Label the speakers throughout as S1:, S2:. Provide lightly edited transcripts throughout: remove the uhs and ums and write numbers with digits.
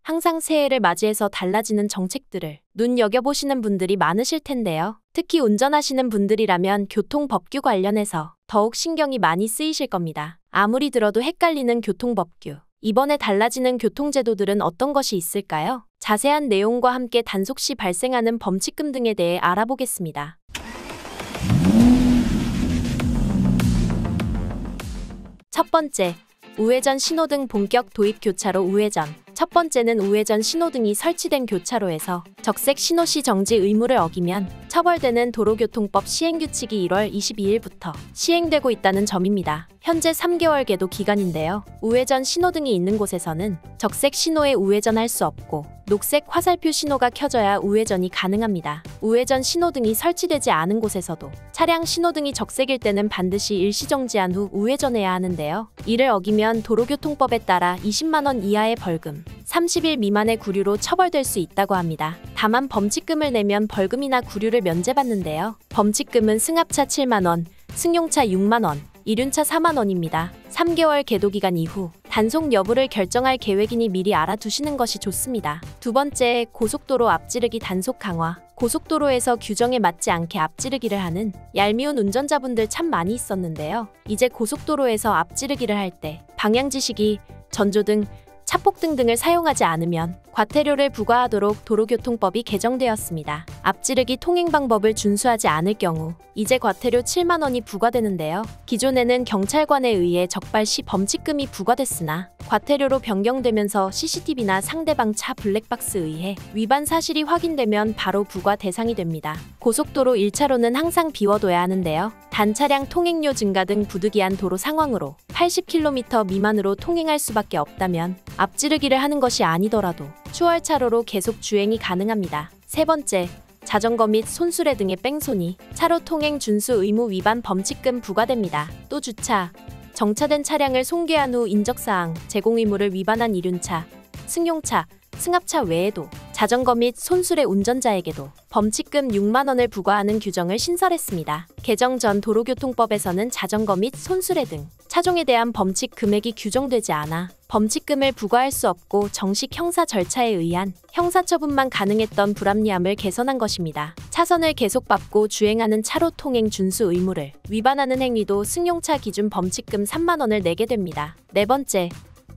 S1: 항상 새해를 맞이해서 달라지는 정책들을 눈여겨보시는 분들이 많으실 텐데요. 특히 운전하시는 분들이라면 교통법규 관련해서 더욱 신경이 많이 쓰이실 겁니다. 아무리 들어도 헷갈리는 교통법규. 이번에 달라지는 교통제도들은 어떤 것이 있을까요? 자세한 내용과 함께 단속 시 발생하는 범칙금 등에 대해 알아보겠습니다. 첫 번째, 우회전 신호등 본격 도입 교차로 우회전. 첫 번째는 우회전 신호등이 설치된 교차로에서 적색 신호 시 정지 의무를 어기면 처벌되는 도로교통법 시행규칙이 1월 22일부터 시행되고 있다는 점입니다. 현재 3개월 계도 기간인데요. 우회전 신호등이 있는 곳에서는 적색 신호에 우회전할 수 없고 녹색 화살표 신호가 켜져야 우회전이 가능합니다. 우회전 신호등이 설치되지 않은 곳에서도 차량 신호등이 적색일 때는 반드시 일시정지한 후 우회전해야 하는데요. 이를 어기면 도로교통법에 따라 20만 원 이하의 벌금, 30일 미만의 구류로 처벌될 수 있다고 합니다. 다만 범칙금을 내면 벌금이나 구류를 면제받는데요. 범칙금은 승합차 7만 원, 승용차 6만 원, 이륜차 4만 원입니다. 3개월 계도기간 이후 단속 여부를 결정할 계획이니 미리 알아두시는 것이 좋습니다. 두 번째, 고속도로 앞지르기 단속 강화. 고속도로에서 규정에 맞지 않게 앞지르기를 하는 얄미운 운전자분들 참 많이 있었는데요. 이제 고속도로에서 앞지르기를 할 때 방향지시기, 전조등, 차폭등 등을 사용하지 않으면 과태료를 부과하도록 도로교통법이 개정되었습니다. 앞지르기 통행 방법을 준수하지 않을 경우 이제 과태료 7만 원이 부과되는데요. 기존에는 경찰관에 의해 적발 시 범칙금이 부과됐으나 과태료로 변경되면서 CCTV나 상대방 차 블랙박스에 의해 위반 사실이 확인되면 바로 부과 대상이 됩니다. 고속도로 1차로는 항상 비워둬야 하는데요. 단차량 통행료 증가 등 부득이한 도로 상황으로 80km 미만으로 통행할 수밖에 없다면 앞지르기를 하는 것이 아니더라도 추월차로로 계속 주행이 가능합니다. 세 번째, 자전거 및 손수레 등의 뺑소니, 차로 통행 준수 의무 위반 범칙금 부과됩니다. 또 주차, 정차된 차량을 송괴한 후 인적사항 제공 의무를 위반한 이륜차, 승용차, 승합차 외에도 자전거 및 손수레 운전자에게도 범칙금 6만 원을 부과하는 규정을 신설했습니다. 개정 전 도로교통법에서는 자전거 및 손수레 등 차종에 대한 범칙 금액이 규정되지 않아 범칙금을 부과할 수 없고 정식 형사 절차에 의한 형사처분만 가능했던 불합리함을 개선한 것입니다. 차선을 계속 밟고 주행하는 차로 통행 준수 의무를 위반하는 행위도 승용차 기준 범칙금 3만 원을 내게 됩니다. 네 번째,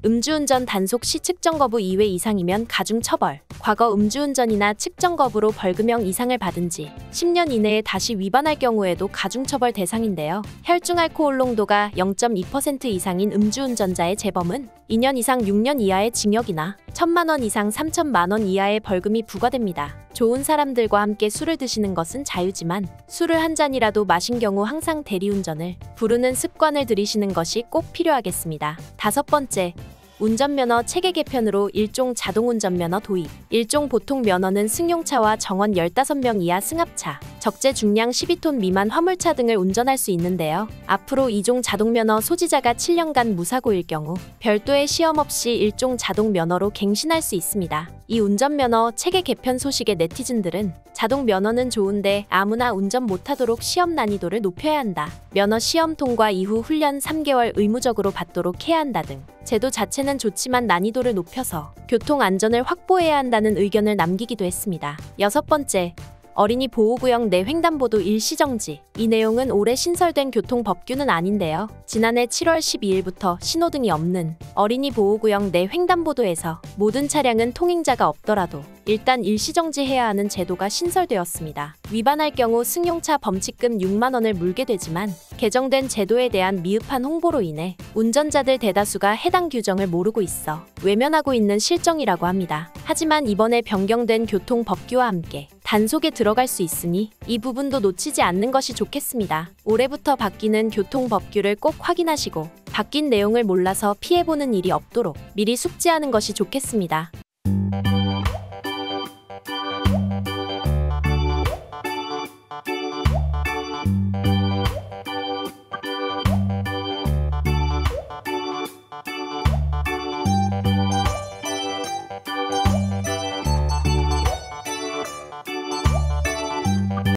S1: 음주운전 단속 시 측정 거부 2회 이상이면 가중 처벌. 과거 음주운전이나 측정 거부로 벌금형 이상을 받은 지 10년 이내에 다시 위반할 경우에도 가중 처벌 대상인데요. 혈중 알코올 농도가 0.2% 이상인 음주운전자의 재범은 2년 이상 6년 이하의 징역이나 1,000만 원 이상 3,000만 원 이하의 벌금이 부과됩니다. 좋은 사람들과 함께 술을 드시는 것은 자유지만 술을 한 잔이라도 마신 경우 항상 대리운전을 부르는 습관을 들이시는 것이 꼭 필요하겠습니다. 다섯 번째, 운전면허 체계 개편으로 일종 자동운전면허 도입. 일종 보통 면허는 승용차와 정원 15명 이하 승합차, 적재 중량 12톤 미만 화물차 등을 운전할 수 있는데요. 앞으로 이종 자동면허 소지자가 7년간 무사고일 경우 별도의 시험 없이 일종 자동면허로 갱신할 수 있습니다. 이 운전면허 체계 개편 소식에 네티즌들은 자동면허는 좋은데 아무나 운전 못하도록 시험 난이도를 높여야 한다. 면허 시험 통과 이후 훈련 3개월 의무적으로 받도록 해야 한다 등 제도 자체는 좋지만 난이도를 높여서 교통 안전을 확보해야 한다는 의견을 남기기도 했습니다. 여섯 번째, 어린이 보호구역 내 횡단보도 일시정지. 이 내용은 올해 신설된 교통법규는 아닌데요. 지난해 7월 12일부터 신호등이 없는 어린이 보호구역 내 횡단보도에서 모든 차량은 통행자가 없더라도 일단 일시정지해야 하는 제도가 신설되었습니다. 위반할 경우 승용차 범칙금 6만 원을 물게 되지만 개정된 제도에 대한 미흡한 홍보로 인해 운전자들 대다수가 해당 규정을 모르고 있어 외면하고 있는 실정이라고 합니다. 하지만 이번에 변경된 교통법규와 함께 단속에 들어갈 수 있으니 이 부분도 놓치지 않는 것이 좋겠습니다. 올해부터 바뀌는 교통법규를 꼭 확인하시고 바뀐 내용을 몰라서 피해보는 일이 없도록 미리 숙지하는 것이 좋겠습니다.